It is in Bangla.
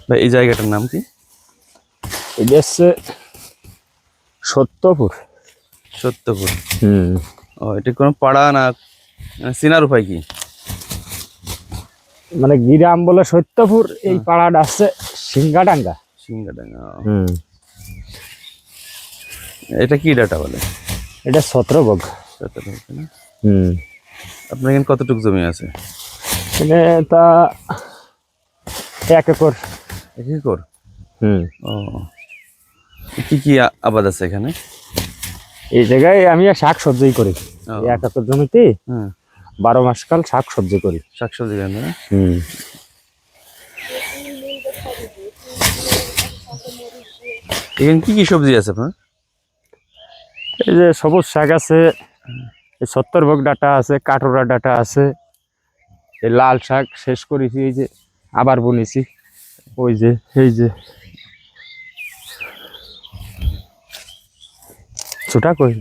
ভাই এই জায়গাটার নাম কি? এটা হচ্ছে সত্যপুর। সত্যপুর। হুম। ও এটা কোনো পাড়া না, চেনার উপায় কি? মানে গ্রাম বলে সত্যপুর, এই পাড়াটা আছে সিংহাডাঙ্গা। সিংহাডাঙ্গা। হুম। এটা কি ডাটা বলে? এটা ছত্রভোগ। সত্যপুর না? হুম। আপনার এখানে কতটুকু জমি আছে? এখানে তা 1 একর। 1 একর? হুম। ও, কি কি আবাদ আছে এখানে? এই জায়গায় আমি শাক সবজি করি। ও। 1 একর জমিতে হ্যাঁ, 12 মাস কাল শাক সবজি করি। শাকসবজি কেন না? হুম। এখানে কি কি সবজি আছে আপনার? এই যে সবুজ শাক আছে, এই ছত্তরভোগ ডাঁটা আছে, কাটোরা ডাঁটা আছে, এই লাল শাক শেষ করেছি, এই যে আবার বুনেছি, ওই যে এই যে ছোটা করে